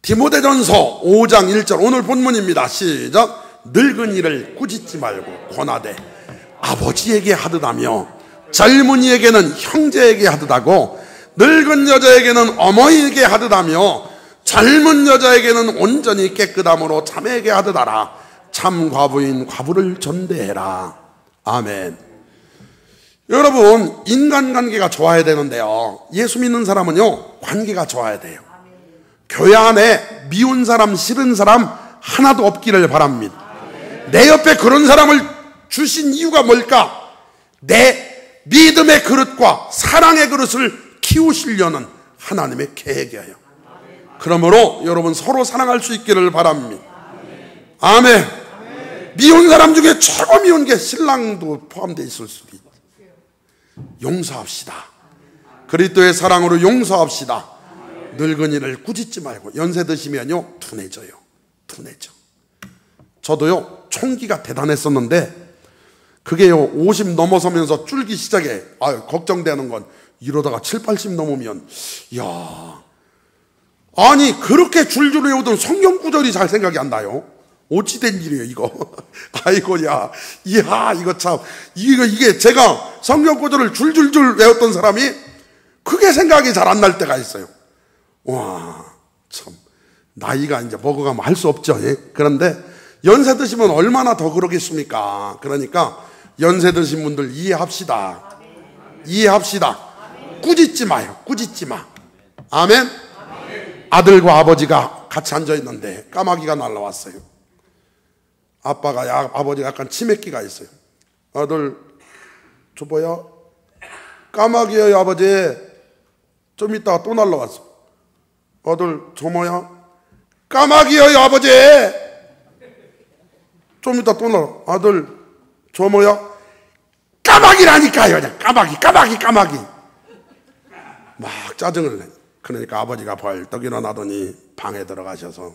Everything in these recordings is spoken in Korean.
디모데전서 5장 1절 오늘 본문입니다. 시작. 늙은이를 꾸짖지 말고 권하되 아버지에게 하듯하며 젊은이에게는 형제에게 하듯하고 늙은 여자에게는 어머니에게 하듯하며 젊은 여자에게는 온전히 깨끗함으로 자매에게 하듯하라. 참 과부인 과부를 전대해라. 아멘. 여러분, 인간관계가 좋아야 되는데요, 예수 믿는 사람은요 관계가 좋아야 돼요. 교회 안에 미운 사람 싫은 사람 하나도 없기를 바랍니다. 내 옆에 그런 사람을 주신 이유가 뭘까? 내 믿음의 그릇과 사랑의 그릇을 키우시려는 하나님의 계획이에요. 그러므로 여러분 서로 사랑할 수 있기를 바랍니다. 아멘. 미운 사람 중에 최고 미운 게 신랑도 포함되어 있을 수도 있죠. 용서합시다. 그리스도의 사랑으로 용서합시다. 늙은이를 꾸짖지 말고. 연세 드시면요 둔해져요. 둔해져. 저도요 총기가 대단했었는데 그게요 50 넘어서면서 줄기 시작해. 걱정되는 건 이러다가 7, 80 넘으면 야, 아니 그렇게 줄줄 외우던 성경 구절이 잘 생각이 안 나요. 어찌 된 일이에요 이거. 아이고야, 이야 이거 참 이게 제가 성경 구절을 줄줄줄 외웠던 사람이 그게 생각이 잘 안 날 때가 있어요. 와, 참 나이가 이제 먹어가면 할 수 없죠. 예? 그런데 연세 드시면 얼마나 더 그러겠습니까? 그러니까 연세 드신 분들 이해합시다. 이해합시다. 꾸짖지 마요. 꾸짖지 마. 아멘. 아들과 아버지가 같이 앉아 있는데 까마귀가 날라왔어요. 아버지가 약간 치맥기가 있어요. 아들, 저 뭐야? 까마귀예요 아버지. 좀 이따가 또 날라왔어. 아들, 저 뭐야? 까마귀예요 아버지. 좀 이따 또 날라. 아들, 저 뭐야? 까마귀라니까요. 그냥 까마귀. 막 짜증을 내. 그러니까 아버지가 벌떡 일어나더니 방에 들어가셔서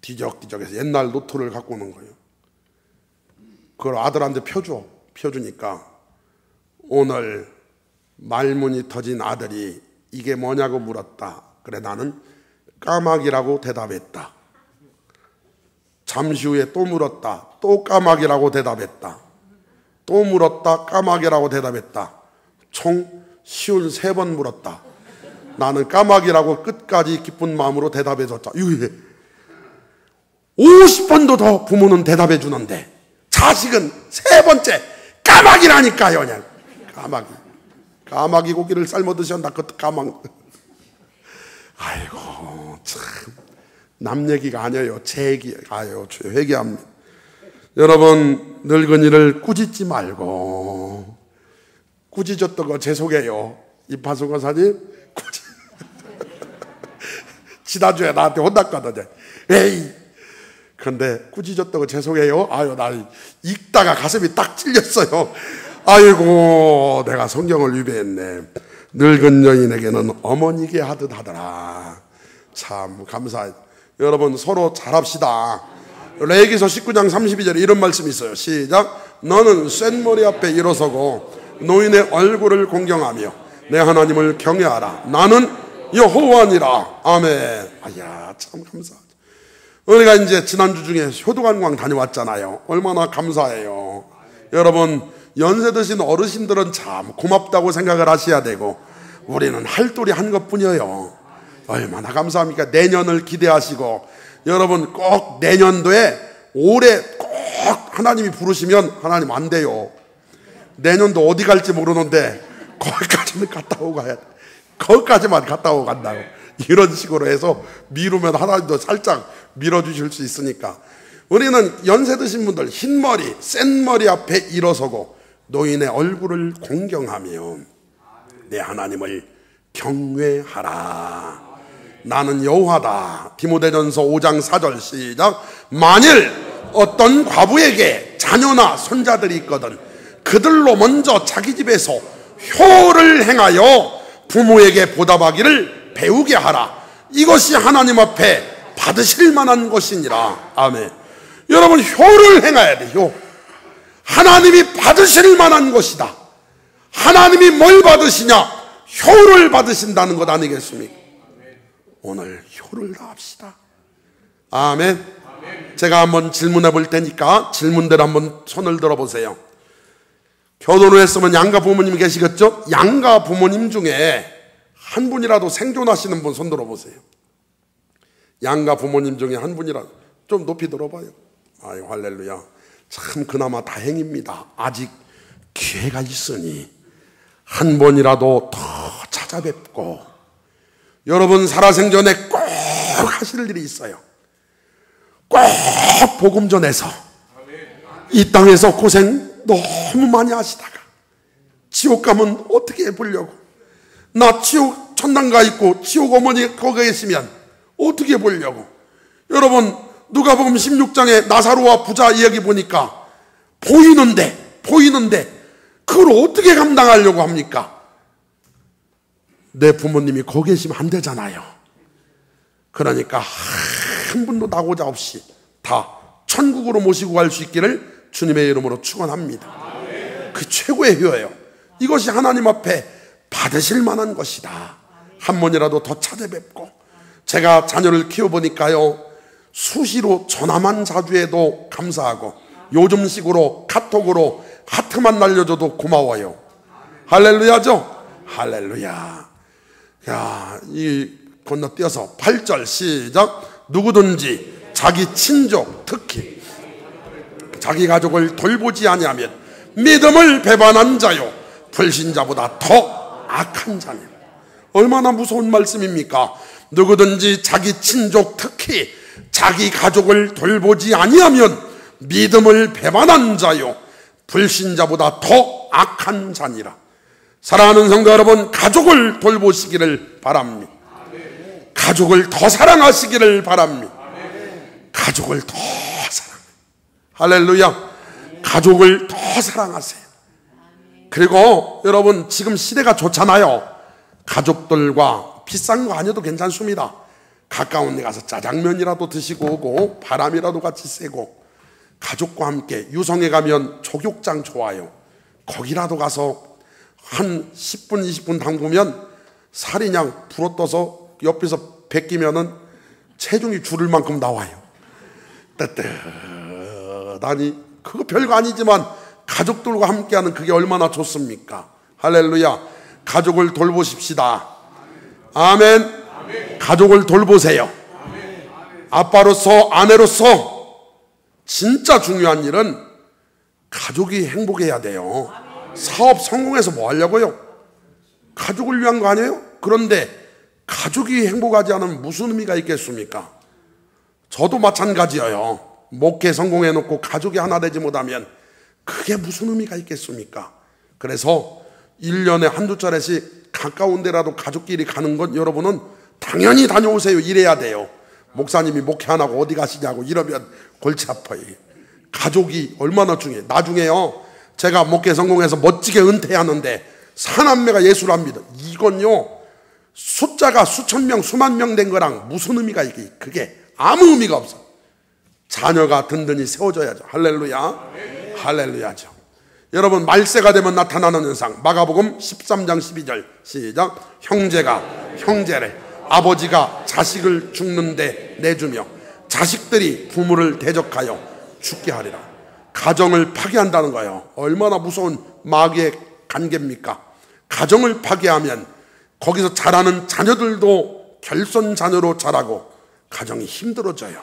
뒤적뒤적해서 옛날 노트를 갖고 오는 거예요. 그걸 아들한테 펴주니까 오늘 말문이 터진 아들이 이게 뭐냐고 물었다. 그래 나는 까마귀라고 대답했다. 잠시 후에 또 물었다. 또 까마귀라고 대답했다. 또 물었다. 까마귀라고 대답했다. 총 53번 물었다. 나는 까마귀라고 끝까지 기쁜 마음으로 대답해줬다. 50번도 더 부모는 대답해 주는데 자식은 세 번째 까마귀라니까요. 그냥 까마귀 고기를 삶아 드셨나? 그것도 아이고 참 남 얘기가 아니에요. 제 얘기가요. 회개합니다. 여러분, 늙은이를 꾸짖지 말고. 꾸짖었던 거 죄송해요. 이파수 거사님 지난주에 나한테 혼났거든요. 에이, 근데 꾸짖었던 거 죄송해요. 아유, 나 읽다가 가슴이 딱 찔렸어요. 아이고, 내가 성경을 위배했네. 늙은 여인에게는 어머니게 하듯 하더라. 참 감사해. 여러분 서로 잘합시다. 레위기서 19장 32절에 이런 말씀이 있어요. 시작. 너는 센 머리 앞에 일어서고 노인의 얼굴을 공경하며 내 하나님을 경외하라. 나는 여호와니라. 아멘. 아야, 참 감사하죠. 우리가 이제 지난주 중에 효도관광 다녀왔잖아요. 얼마나 감사해요. 여러분, 연세 드신 어르신들은 참 고맙다고 생각을 하셔야 되고 우리는 할도리 한 것뿐이에요. 얼마나 감사합니까? 내년을 기대하시고 여러분 꼭 내년도에 올해 꼭 하나님이 부르시면 하나님 안 돼요. 내년도 어디 갈지 모르는데 거기까지는 갔다 오고 가야 돼. 거기까지만 갔다 오고 간다고. 이런 식으로 해서 미루면 하나님도 살짝 밀어주실 수 있으니까 우리는 연세 드신 분들 흰머리, 센 머리 앞에 일어서고 노인의 얼굴을 공경하며 내 하나님을 경외하라. 나는 여호와다. 디모데전서 5장 4절 시작. 만일 어떤 과부에게 자녀나 손자들이 있거든 그들로 먼저 자기 집에서 효를 행하여 부모에게 보답하기를 배우게 하라. 이것이 하나님 앞에 받으실 만한 것이니라. 아멘. 여러분, 효를 행해야 돼. 효. 하나님이 받으실 만한 것이다. 하나님이 뭘 받으시냐? 효를 받으신다는 것 아니겠습니까? 오늘 효를 다합시다. 아멘. 제가 한번 질문해 볼 테니까 질문대로 한번 손을 들어보세요. 결혼을 했으면 양가 부모님 계시겠죠? 양가 부모님 중에 한 분이라도 생존하시는 분 손 들어보세요. 양가 부모님 중에 한 분이라도. 좀 높이 들어봐요. 아유, 할렐루야. 참 그나마 다행입니다. 아직 기회가 있으니 한 번이라도 더 찾아뵙고, 여러분 살아생전에 꼭 하실 일이 있어요. 꼭 복음 전해서 이 땅에서 고생 너무 많이 하시다가 지옥 가면 어떻게 해보려고, 나 지옥 천당 가 있고 지옥 어머니 거기 계시면 어떻게 보려고. 여러분 누가복음 16장에 나사로와 부자 이야기 보니까 보이는데 그걸 어떻게 감당하려고 합니까? 내 부모님이 거기 계시면 안 되잖아요. 그러니까 한 분도 나고자 없이 다 천국으로 모시고 갈 수 있기를 주님의 이름으로 축원합니다. 그 최고의 효예요. 이것이 하나님 앞에 받으실 만한 것이다. 한 번이라도 더 찾아뵙고, 제가 자녀를 키워보니까요, 수시로 전화만 자주 해도 감사하고 요즘식으로 카톡으로 하트만 날려줘도 고마워요. 할렐루야죠? 할렐루야. 야, 이 건너뛰어서 8절 시작. 누구든지 자기 친족, 특히 자기 가족을 돌보지 아니하면 믿음을 배반한 자요 불신자보다 더 악한 자니라. 얼마나 무서운 말씀입니까? 누구든지 자기 친족, 특히 자기 가족을 돌보지 아니하면 믿음을 배반한 자요 불신자보다 더 악한 자니라. 사랑하는 성도 여러분, 가족을 돌보시기를 바랍니다. 가족을 더 사랑하시기를 바랍니다. 가족을 더 사랑해요. 할렐루야. 가족을 더 사랑하세요. 그리고 여러분 지금 시대가 좋잖아요. 가족들과 비싼 거 아니어도 괜찮습니다. 가까운 데 가서 짜장면이라도 드시고 오고 바람이라도 같이 쐬고, 가족과 함께 유성에 가면 족욕장 좋아요. 거기라도 가서 한 10분 20분 담그면 살이 그냥 불어떠서 옆에서 베끼면은 체중이 줄을 만큼 나와요. 뜨뜻하니 그거 별거 아니지만 가족들과 함께하는 그게 얼마나 좋습니까? 할렐루야. 가족을 돌보십시다. 아멘. 가족을 돌보세요. 아빠로서, 아내로서 진짜 중요한 일은 가족이 행복해야 돼요. 사업 성공해서 뭐 하려고요? 가족을 위한 거 아니에요? 그런데 가족이 행복하지 않으면 무슨 의미가 있겠습니까? 저도 마찬가지예요. 목회 성공해놓고 가족이 하나 되지 못하면 그게 무슨 의미가 있겠습니까? 그래서 1년에 한두 차례씩 가까운 데라도 가족끼리 가는 건 여러분은 당연히 다녀오세요. 이래야 돼요. 목사님이 목회 안 하고 어디 가시냐고 이러면 골치 아파요. 가족이 얼마나 중요해요. 나중에요, 제가 목회 성공해서 멋지게 은퇴하는데 사남매가 예수를 합니다. 이건요, 숫자가 수천 명, 수만 명 된 거랑 무슨 의미가 있게, 그게 아무 의미가 없어. 자녀가 든든히 세워져야죠. 할렐루야. 할렐루야죠. 여러분 말세가 되면 나타나는 현상, 마가복음 13장 12절 시작. 형제가 형제를, 아버지가 자식을 죽는데 내주며 자식들이 부모를 대적하여 죽게 하리라. 가정을 파괴한다는 거예요. 얼마나 무서운 마귀의 관계입니까? 가정을 파괴하면 거기서 자라는 자녀들도 결손 자녀로 자라고 가정이 힘들어져요.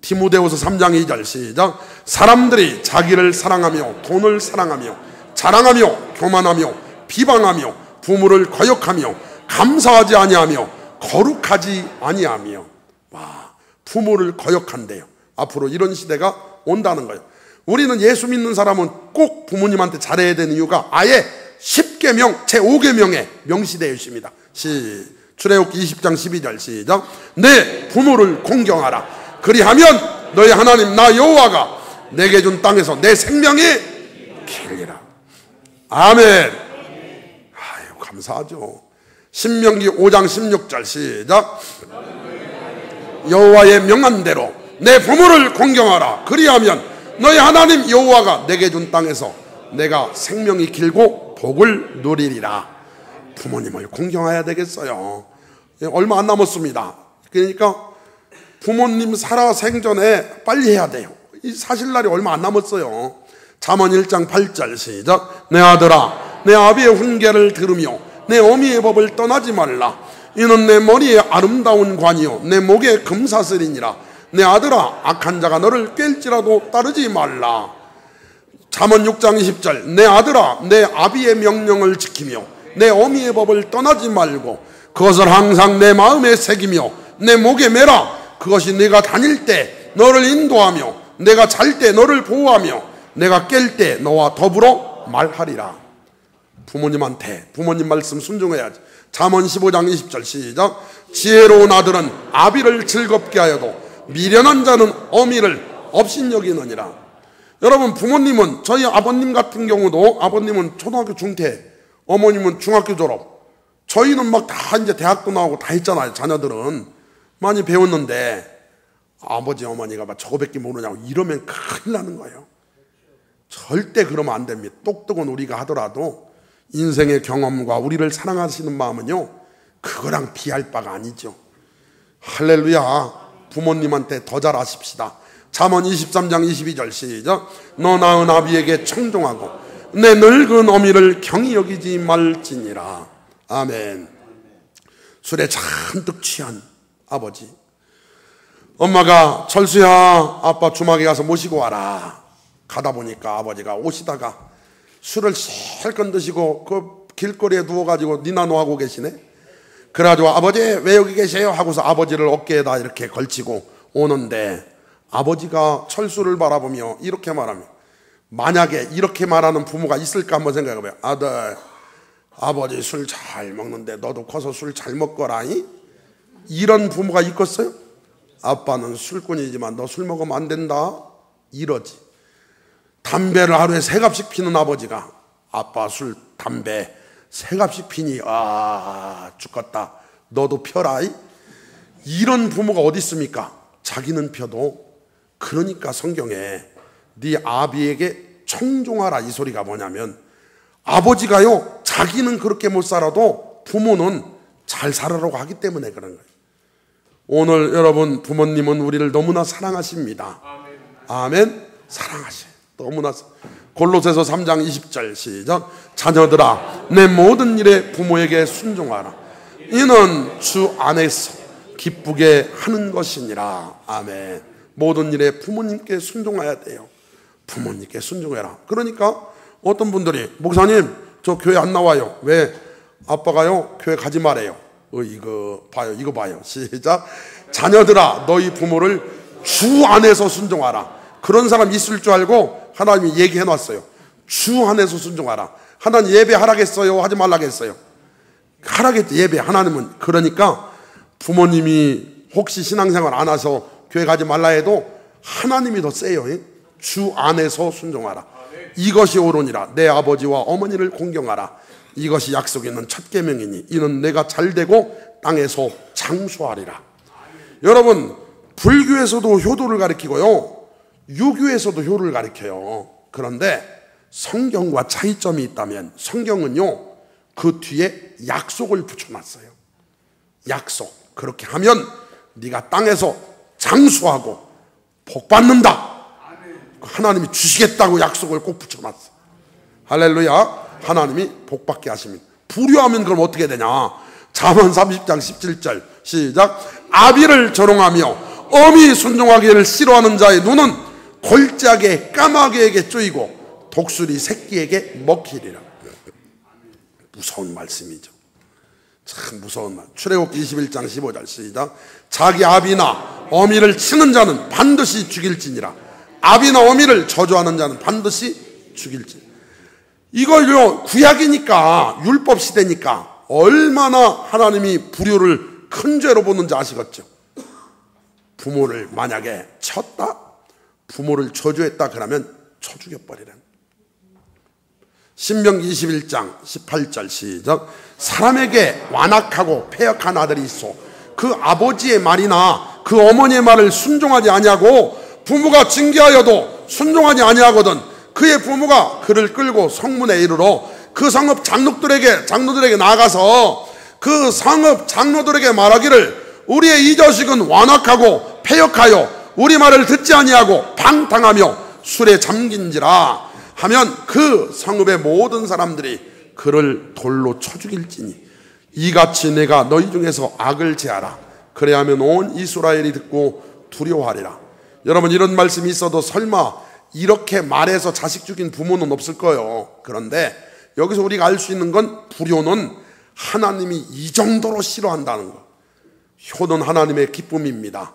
디모데후서 3장 2절 시작. 사람들이 자기를 사랑하며 돈을 사랑하며 자랑하며 교만하며 비방하며 부모를 거역하며 감사하지 아니하며 거룩하지 아니하며. 와, 부모를 거역한대요. 앞으로 이런 시대가 온다는 거예요. 우리는 예수 믿는 사람은 꼭 부모님한테 잘해야 되는 이유가 아예 10계명 제5계명에 명시되어 있습니다. 출애굽기 20장 12절 시작. 내 부모를 공경하라. 그리하면 너희 하나님 나 여호와가 내게 준 땅에서 내 생명이 길리라. 아멘. 아유, 감사하죠. 신명기 5장 16절 시작. 여호와의 명한 대로 내 부모를 공경하라. 그리하면 너희 하나님 여호와가 내게 준 땅에서 내가 생명이 길고 복을 누리리라. 부모님을 공경해야 되겠어요. 얼마 안 남았습니다. 그러니까 부모님 살아생전에 빨리 해야 돼요. 이 사실날이 얼마 안 남았어요. 잠언 1장 8절 시작. 내 아들아, 내 아비의 훈계를 들으며 내 어미의 법을 떠나지 말라. 이는 내 머리에 아름다운 관이요 내 목에 금사슬이니라. 내 아들아, 악한 자가 너를 깰지라도 따르지 말라. 잠언 6장 20절. 내 아들아, 내 아비의 명령을 지키며 내 어미의 법을 떠나지 말고 그것을 항상 내 마음에 새기며 내 목에 매라. 그것이 내가 다닐 때 너를 인도하며 내가 잘 때 너를 보호하며 내가 깰 때 너와 더불어 말하리라. 부모님한테 부모님 말씀 순종해야지. 잠언 15장 20절 시작. 지혜로운 아들은 아비를 즐겁게 하여도 미련한 자는 어미를 업신여기느니라. 여러분, 부모님은, 저희 아버님 같은 경우도 아버님은 초등학교 중퇴, 어머님은 중학교 졸업, 저희는 막 다 이제 대학도 나오고 다 했잖아요. 자녀들은 많이 배웠는데 아버지 어머니가 막 저거밖에 모르냐고 이러면 큰일 나는 거예요. 절대 그러면 안 됩니다. 똑똑한 우리가 하더라도 인생의 경험과 우리를 사랑하시는 마음은요, 그거랑 비할 바가 아니죠. 할렐루야. 부모님한테 더 잘하십시다. 잠언 23장 22절 시작. 너 낳은 아비에게 청종하고 내 늙은 어미를 경히 여기지 말지니라. 아멘. 술에 잔뜩 취한 아버지. 엄마가 철수야, 아빠 주막에 가서 모시고 와라. 가다 보니까 아버지가 오시다가 술을 실컷 드시고 그 길거리에 누워가지고 니나노하고 계시네. 그래가지고 아버지 왜 여기 계세요? 하고서 아버지를 어깨에다 이렇게 걸치고 오는데 아버지가 철수를 바라보며 이렇게 말하며, 만약에 이렇게 말하는 부모가 있을까 한번 생각해봐요. 아들, 아버지 술 잘 먹는데 너도 커서 술 잘 먹거라. 이런 부모가 있겠어요? 아빠는 술꾼이지만 너 술 먹으면 안 된다 이러지. 담배를 하루에 3갑씩 피는 아버지가 아빠 술 담배 3갑씩 피니 죽겠다 너도 펴라. 이런 부모가 어디 있습니까? 자기는 펴도. 그러니까 성경에 네 아비에게 청종하라 이 소리가 뭐냐면, 아버지가요 자기는 그렇게 못 살아도 부모는 잘 살아라고 하기 때문에 그런 거예요. 오늘 여러분 부모님은 우리를 너무나 사랑하십니다. 아멘. 사랑하셔요. 너무나. 골로새서 3장 20절 시작. 자녀들아, 내 모든 일에 부모에게 순종하라. 이는 주 안에서 기쁘게 하는 것이니라. 아멘. 모든 일에 부모님께 순종해야 돼요. 부모님께 순종해라. 그러니까 어떤 분들이 목사님 저 교회 안 나와요. 왜? 아빠가요 교회 가지 말아요. 이거 봐요. 시작. 자녀들아, 너희 부모를 주 안에서 순종하라. 그런 사람 있을 줄 알고 하나님이 얘기해 놨어요. 주 안에서 순종하라. 하나님 예배 하라겠어요? 하지 말라겠어요? 하라겠지. 예배. 하나님은. 그러니까 부모님이 혹시 신앙생활 안 하셔 교회 가지 말라 해도 하나님이 더 세요. 주 안에서 순종하라. 이것이 옳으니라. 내 아버지와 어머니를 공경하라. 이것이 약속에 있는 첫 계명이니 이는 내가 잘되고 땅에서 장수하리라. 여러분, 불교에서도 효도를 가르치고요, 유교에서도 효를 가르쳐요. 그런데 성경과 차이점이 있다면, 성경은요 그 뒤에 약속을 붙여놨어요. 약속. 그렇게 하면 네가 땅에서 장수하고 복 받는다. 하나님이 주시겠다고 약속을 꼭 붙여놨어. 할렐루야. 하나님이 복 받게 하십니다. 불효하면 그럼 어떻게 되냐? 잠언 30장 17절 시작. 아비를 조롱하며 어미 순종하기를 싫어하는 자의 눈은 골짜기에 까마귀에게 쪼이고 독수리 새끼에게 먹히리라. 무서운 말씀이죠. 참 무서운 말. 출애굽기 21장 15절 시작. 자기 아비나 어미를 치는 자는 반드시 죽일지니라. 아비나 어미를 저주하는 자는 반드시 죽일지. 이걸요 구약이니까, 율법 시대니까 얼마나 하나님이 불효를 큰 죄로 보는지 아시겠죠? 부모를 만약에 쳤다, 부모를 저주했다 그러면 쳐 죽여버리라는. 신명기 21장 18절 시작. 사람에게 완악하고 패역한 아들이 있어 그 아버지의 말이나 그 어머니의 말을 순종하지 아니하고 부모가 징계하여도 순종하지 아니하거든 그의 부모가 그를 끌고 성문에 이르러 그 성읍 장로들에게 나아가서 그 상업 장로들에게 말하기를 우리의 이 자식은 완악하고 패역하여 우리 말을 듣지 아니하고 방탕하며 술에 잠긴지라 하면 그 성읍의 모든 사람들이 그를 돌로 쳐 죽일지니 이같이 내가 너희 중에서 악을 제하라. 그래야 하면 온 이스라엘이 듣고 두려워하리라. 여러분, 이런 말씀이 있어도 설마 이렇게 말해서 자식 죽인 부모는 없을 거예요. 그런데 여기서 우리가 알 수 있는 건 불효는 하나님이 이 정도로 싫어한다는 것. 효는 하나님의 기쁨입니다.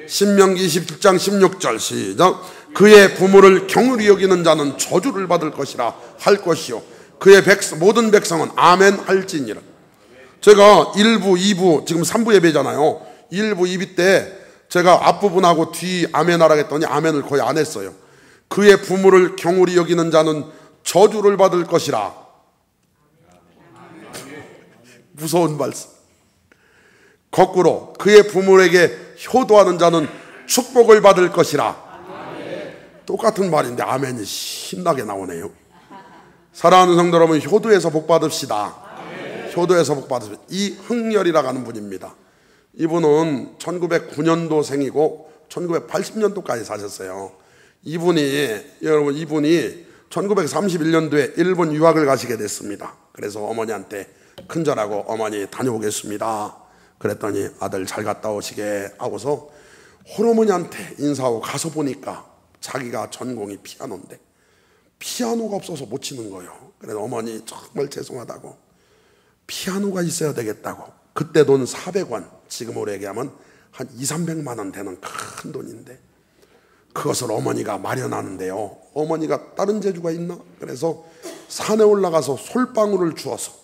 신명기 27장 16절 시작. 그의 부모를 경휼히 여기는 자는 저주를 받을 것이라 할 것이요 그의 모든 백성은 아멘 할지니라. 제가 1부, 2부, 지금 3부 예배잖아요. 1부, 2부 때 제가 앞부분하고 뒤 아멘 하라 했더니 아멘을 거의 안 했어요. 그의 부모를 경휼히 여기는 자는 저주를 받을 것이라. 무서운 말씀. 거꾸로 그의 부모에게 효도하는 자는 축복을 받을 것이라. 똑같은 말인데 아멘이 신나게 나오네요. 사랑하는 성도 여러분, 효도에서 복 받읍시다. 효도에서 복 받읍시다. 이흥렬이라고 하는 분입니다. 이분은 1909년도 생이고 1980년도까지 사셨어요. 여러분, 이분이 1931년도에 일본 유학을 가시게 됐습니다. 그래서 어머니한테 큰절하고 어머니 다녀오겠습니다. 그랬더니 아들 잘 갔다 오시게 하고서 홀어머니한테 인사하고 가서 보니까 자기가 전공이 피아노인데 피아노가 없어서 못 치는 거예요. 그래서 어머니 정말 죄송하다고 피아노가 있어야 되겠다고. 그때 돈 400원, 지금으로 얘기하면 한 200~300만 원 되는 큰 돈인데 그것을 어머니가 마련하는데요. 어머니가 다른 재주가 있나? 그래서 산에 올라가서 솔방울을 주워서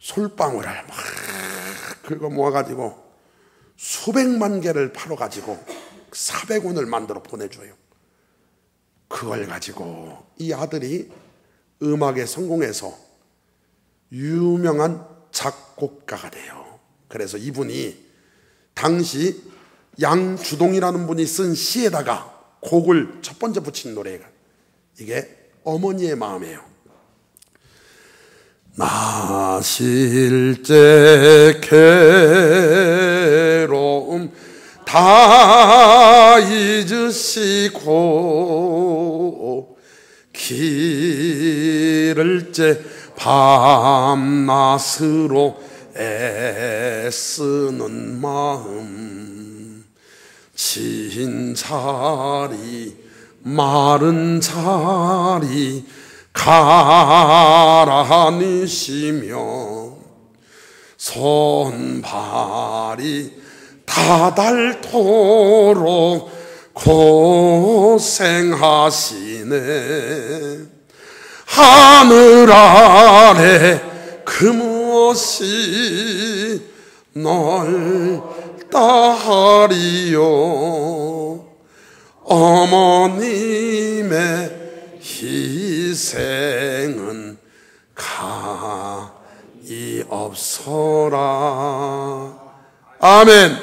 솔방울을 막 긁어 모아가지고 수백만 개를 팔아가지고 400원을 만들어 보내줘요. 그걸 가지고 이 아들이 음악에 성공해서 유명한 작곡가가 돼요. 그래서 이분이 당시 양주동이라는 분이 쓴 시에다가 곡을 첫 번째 붙인 노래가 이게 어머니의 마음이에요. 나 실제 괴로움 다 잊으시고 길을 째 밤낮으로 애쓰는 마음 진 자리 마른 자리 가라앉으시며 손발이 다닳도록 고생하시네. 하늘 아래 그 무엇이 넓다하리요. 어머님의 희생은 가히 없어라. 아멘.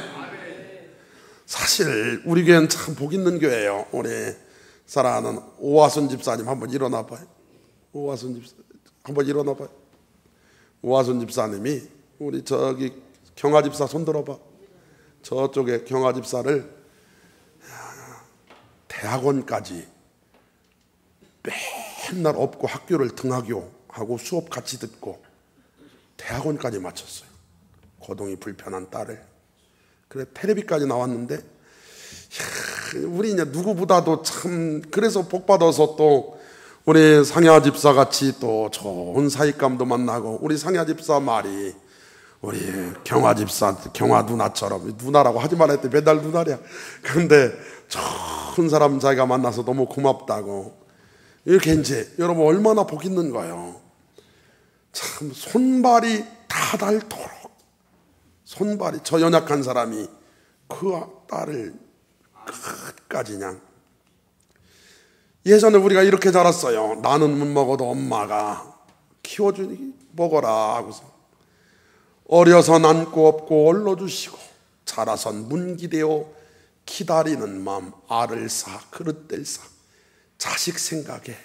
사실 우리 교회는 참 복 있는 교회예요. 우리 사랑하는 오화순 집사님 한번 일어나 봐요. 오화순 집사 한번 일어나 봐요. 오화순 집사님이 우리 저기 경화 집사 손 들어봐. 저쪽에 경화 집사를 대학원까지 맨날 업고 학교를 등하교하고 수업 같이 듣고 대학원까지 마쳤어요. 거동이 불편한 딸을. 그래 텔레비까지 나왔는데 우리 이제 누구보다도 참 그래서 복 받아서 또 우리 상야 집사 같이 또 좋은 사익감도 만나고 우리 상야 집사 말이 우리 경화 집사 경화 누나처럼 누나라고 하지 말랬더니 맨날 누나랴. 그런데 좋은 사람 자기가 만나서 너무 고맙다고 이렇게 이제 여러분 얼마나 복 있는 거예요. 참 손발이 다 닳도록 손발이 저 연약한 사람이 그 딸을 끝까지 그냥 예전에 우리가 이렇게 자랐어요. 나는 못 먹어도 엄마가 키워주니 먹어라 하고서 어려서 남고 없고 얼러주시고 자라선 문기되어 기다리는 마음 알을 쌓아 그릇들 쌓아 자식 생각에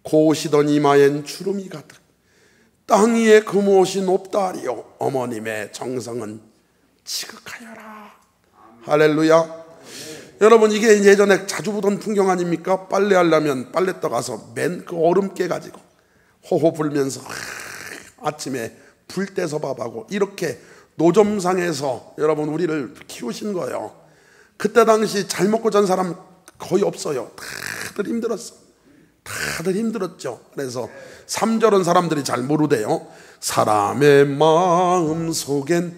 고시던 이마엔 주름이 가득 땅 위에 그 무엇이 높다리요 어머님의 정성은 지극하여라. 할렐루야. 여러분, 이게 예전에 자주 보던 풍경 아닙니까? 빨래하려면 빨래터 가서 맨 그 얼음 깨가지고 호호 불면서 아침에 불 떼서 밥하고, 이렇게 노점상에서 여러분 우리를 키우신 거예요. 그때 당시 잘 먹고 잔 사람 거의 없어요. 다들 힘들었어. 다들 힘들었죠. 그래서 3절은 사람들이 잘 모르대요. 사람의 마음 속엔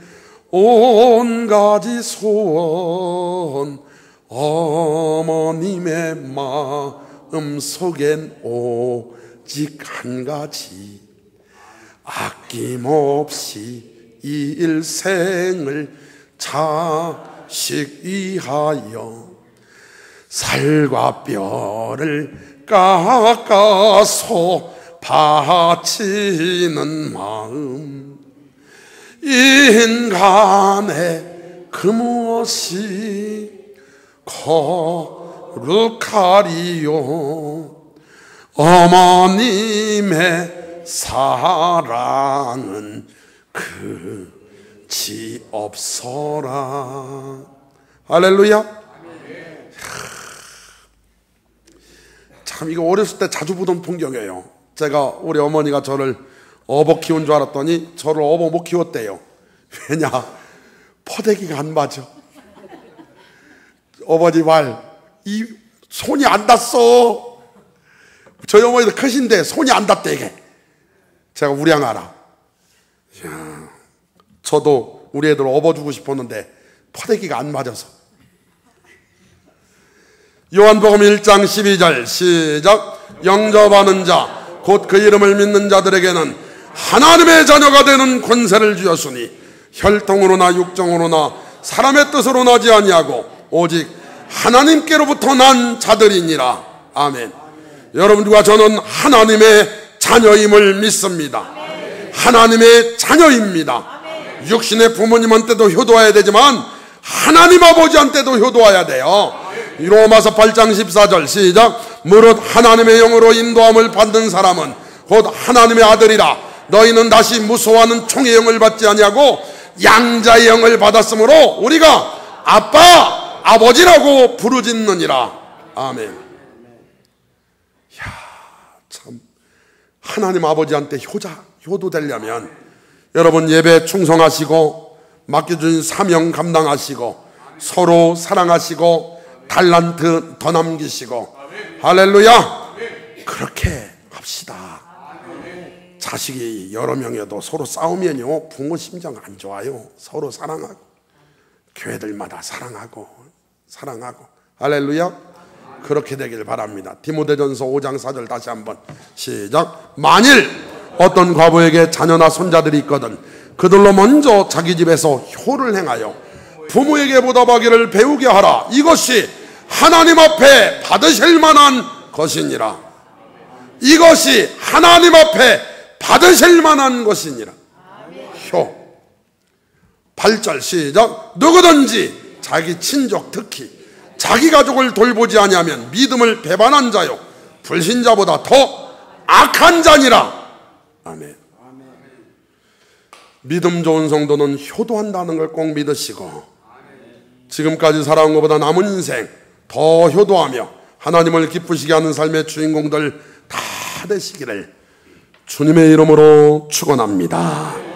온 가지 소원, 어머님의 마음 속엔 오직 한 가지, 아낌없이 이 일생을 자식 위하여 살과 뼈를 깎아서 바치는 마음, 인간의 그 무엇이 거룩하리요. 어머님의 사랑은 그치 없어라. 할렐루야. 참, 이거 어렸을 때 자주 보던 풍경이에요. 제가 우리 어머니가 저를 업어 키운 줄 알았더니 저를 업어 못 키웠대요. 왜냐? 포대기가 안 맞아. 어머니 말, 이 손이 안 닿았어. 저희 어머니도 크신데 손이 안 닿대 이게. 제가 우량하라. 이야, 저도 우리 애들 업어주고 싶었는데 포대기가 안 맞아서. 요한복음 1장 12절 시작. 영접하는 자 곧 그 이름을 믿는 자들에게는 하나님의 자녀가 되는 권세를 주었으니 혈통으로나 육정으로나 사람의 뜻으로 나지 아니하고 오직 하나님께로부터 난 자들이니라. 아멘. 여러분과 저는 하나님의 자녀임을 믿습니다. 하나님의 자녀입니다. 육신의 부모님한테도 효도해야 되지만 하나님 아버지한테도 효도해야 돼요. 로마서 8장 14절 시작. 무릇 하나님의 영으로 인도함을 받는 사람은 곧 하나님의 아들이라. 너희는 다시 무서워하는 총의 영을 받지 아니하고 양자의 영을 받았으므로 우리가 아빠 아버지라고 부르짖느니라. 아멘. 이야, 참, 하나님 아버지한테 효도되려면 여러분 예배 충성하시고 맡겨준 사명 감당하시고 서로 사랑하시고 달란트 더 남기시고, 할렐루야, 그렇게 합시다. 자식이 여러 명이어도 서로 싸우면요 부모 심정 안 좋아요. 서로 사랑하고 교회들마다 사랑하고 할렐루야, 그렇게 되길 바랍니다. 디모데전서 5장 4절 다시 한번 시작. 만일 어떤 과부에게 자녀나 손자들이 있거든 그들로 먼저 자기 집에서 효를 행하여 부모에게 보답하기를 배우게 하라. 이것이 하나님 앞에 받으실 만한 것이니라. 이것이 하나님 앞에 받으실 만한 것이니라. 효. 8절 시작. 누구든지 자기 친족 특히 자기 가족을 돌보지 아니하면 믿음을 배반한 자요 불신자보다 더 악한 자니라. 아멘. 믿음 좋은 성도는 효도한다는 걸 꼭 믿으시고 지금까지 살아온 것보다 남은 인생 더 효도하며 하나님을 기쁘시게 하는 삶의 주인공들 다 되시기를 주님의 이름으로 축원합니다.